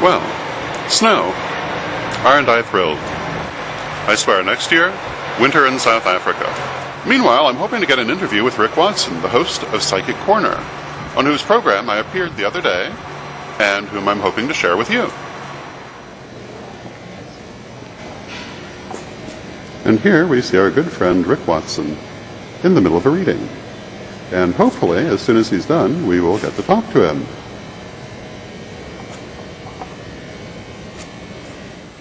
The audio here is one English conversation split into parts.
Well, snow. Aren't I thrilled? I swear next year, winter in South Africa. Meanwhile, I'm hoping to get an interview with Rick Watson, the host of Psychic Corner, on whose program I appeared the other day, and whom I'm hoping to share with you. And here we see our good friend Rick Watson in the middle of a reading. And hopefully, as soon as he's done, we will get to talk to him.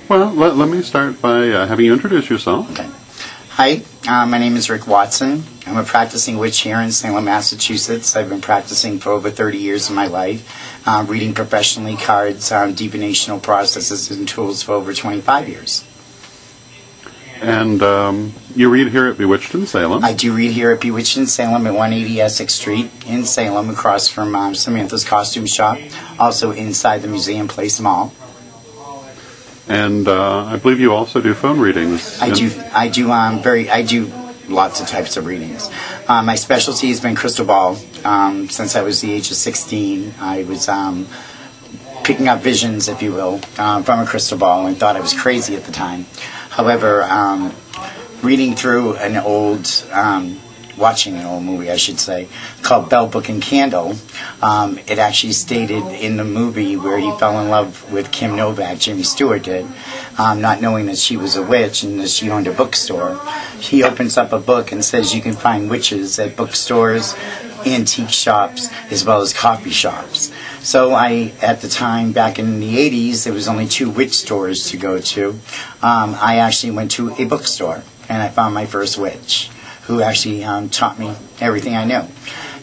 Well, let me start by having you introduce yourself. Okay. Hi, my name is Rick Watson. I'm a practicing witch here in Salem, Massachusetts. I've been practicing for over 30 years of my life, reading professionally cards, divinational processes and tools for over 25 years. And you read here at Bewitched in Salem? I do read here at Bewitched in Salem at 180 Essex Street in Salem, across from Samantha's Costume Shop, also inside the Museum Place Mall. And I believe you also do phone readings. I do lots of types of readings. My specialty has been crystal ball. Since I was the age of 16, I was picking up visions, if you will, from a crystal ball, and thought I was crazy at the time. However, reading through watching an old movie, I should say, called Bell, Book, and Candle, it actually stated in the movie where he fell in love with Kim Novak, Jimmy Stewart did, not knowing that she was a witch and that she owned a bookstore. He opens up a book and says you can find witches at bookstores, antique shops, as well as coffee shops. So at the time, back in the 80s, there was only 2 witch stores to go to. I actually went to a bookstore, and I found my first witch, who actually taught me everything I knew.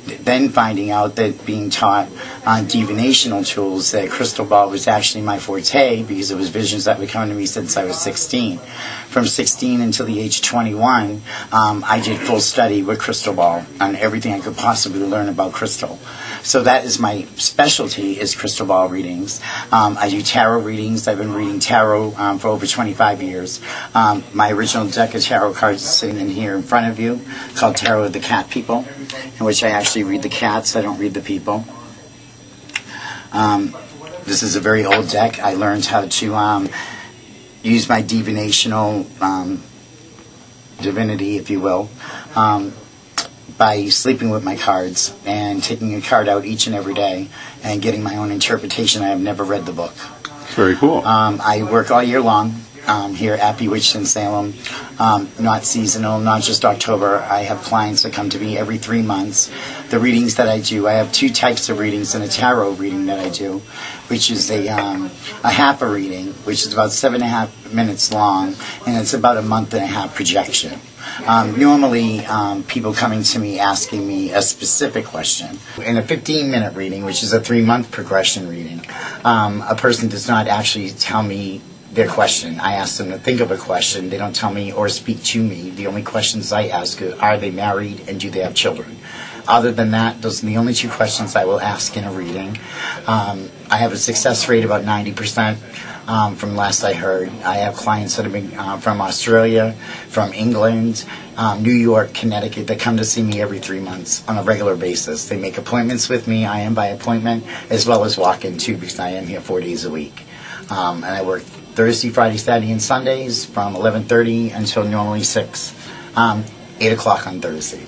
Then finding out that being taught on divinational tools, that crystal ball was actually my forte, because it was visions that would come to me since I was 16. From 16 until the age of 21, I did full study with crystal ball on everything I could possibly learn about crystal. So that is my specialty, is crystal ball readings. I do tarot readings. I've been reading tarot for over 25 years. My original deck of tarot cards is sitting in here in front of you, called Tarot of the Cat People, in which I actually read the cats. I don't read the people. This is a very old deck. I learned how to use my divinational divinity, if you will, by sleeping with my cards and taking a card out each and every day and getting my own interpretation. I have never read the book. Very cool. I work all year long here at Bewitched in Salem. Not seasonal, not just October. I have clients that come to me every 3 months. The readings that I do, I have 2 types of readings, and a tarot reading that I do, which is a half a reading, which is about 7.5 minutes long, and it's about a month and a half projection. Normally, people coming to me asking me a specific question. In a 15-minute reading, which is a 3-month progression reading, a person does not actually tell me their question. I ask them to think of a question. They don't tell me or speak to me. The only questions I ask are they married and do they have children? Other than that, those are the only 2 questions I will ask in a reading. I have a success rate about 90%. From last I heard. I have clients that have been from Australia, from England, New York, Connecticut, that come to see me every 3 months on a regular basis. They make appointments with me. I am by appointment, as well as walk-in too, because I am here 4 days a week. And I work Thursday, Friday, Saturday, and Sundays from 11:30 until normally 6, 8 o'clock on Thursday.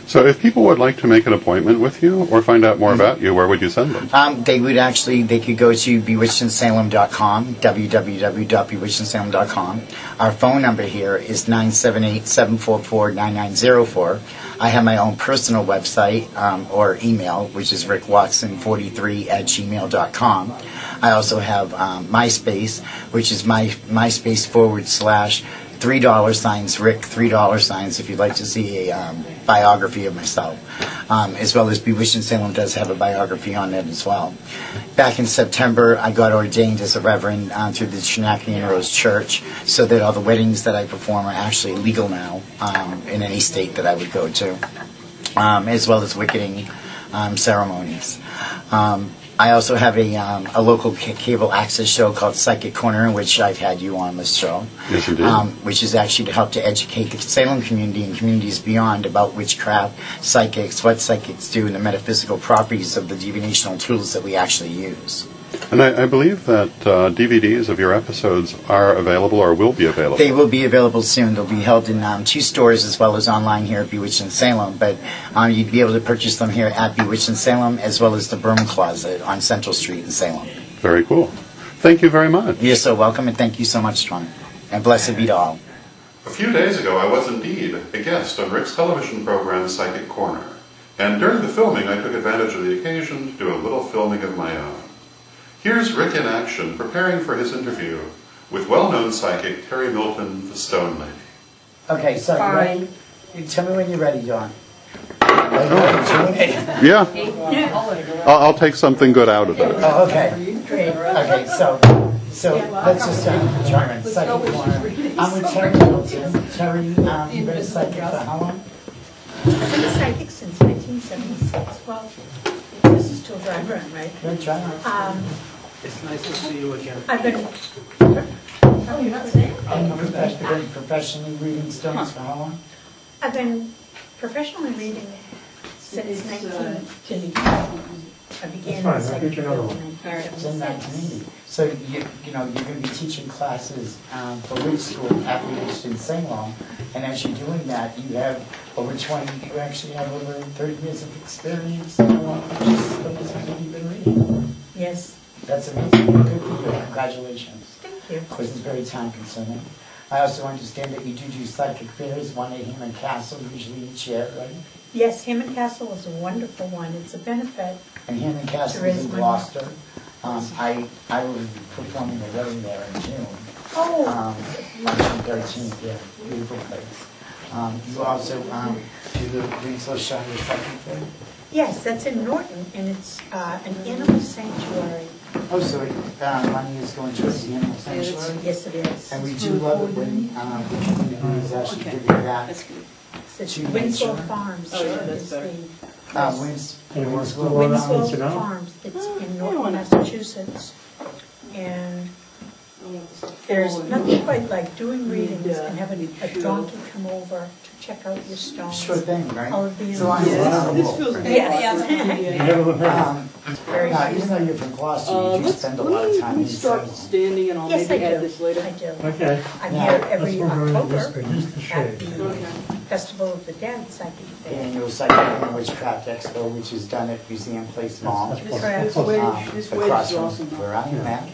So if people would like to make an appointment with you or find out more about you, where would you send them? They could go to bewitchedinsalem.com, www.bewitchedinsalem.com. Our phone number here is 978-744-9904. I have my own personal website or email, which is rickWatson43@gmail.com. I also have MySpace, which is MySpace /$3 Rick, $3 if you'd like to see a biography of myself. As well as Bewitched in Salem does have a biography on it as well. Back in September, I got ordained as a reverend through the Trinacrian Rose Church, so that all the weddings that I perform are actually legal now in any state that I would go to, as well as wicketing ceremonies. I also have a local cable access show called Psychic Corner, in which I've had you on this show. Yes, indeed. Which is actually to help to educate the Salem community and communities beyond about witchcraft, psychics, what psychics do, and the metaphysical properties of the divinational tools that we actually use. And I believe that DVDs of your episodes are available or will be available. They will be available soon. They'll be held in 2 stores as well as online here at Bewitched in Salem. But you'd be able to purchase them here at Bewitched in Salem as well as the Broom Closet on Central Street in Salem. Very cool. Thank you very much. You're so welcome, and thank you so much, John. And blessed be to all. A few days ago, I was indeed a guest on Rick's television program, Psychic Corner. And during the filming, I took advantage of the occasion to do a little filming of my own. Here's Rick in action, preparing for his interview with well-known psychic Terry Milton, the Stone Lady. Okay, so tell me when you're ready, John. Yeah. I'll take something good out of it. Oh, okay. Okay, so let's just start John. Psychic Corner. I'm with Terry Milton. Terry, you've been a psychic for how long? I've been a psychic since 1976. Well, this is still dry run, right? Good job. It's nice to see you again. I've been. Oh, you're not saying? You've been professionally reading stones for how long? I've been professionally reading since 1980. I began in psychic in 1976. So you're going to be teaching classes for Witch School at Bewitched in Salem, and as you're doing that, you have over 20. You actually have over 30 years of experience in what you've been reading. Yes. That's amazing. Good for you. Congratulations. Thank you. Because it's very time consuming. I also understand that you do psychic fairs, one at Hammond Castle, usually each year, right? Yes, Hammond Castle is a wonderful one. It's a benefit. And Hammond Castle is in Gloucester. I will be performing a wedding there in June. Oh. On June 13th, yeah. Beautiful place. You also do the Winslow Shire Psychic Fair? Yes, that's in Norton, and it's an animal sanctuary. Oh, so money is going towards the animal sanctuary? Yes, it is. And we do love it when the community is actually giving back. It's Winslow Farms. Is the Winslow Farms. It's in Norton, Massachusetts. And there's nothing quite like doing readings and having a donkey come over to check out your stones. Sure thing, right? All of the So this feels good. Now, even though you're from Gloucester, you do spend a lot of time in start Salem. standing and I'll Yes, I maybe add do. this later. I do. Okay. I'm Now, here every October Just the at shade. the Festival of the Dead Psychic The Fair. annual Psychic and Witchcraft Expo, which is done at Museum Place Mall, Correct. This wedge is across from awesome. where I am at.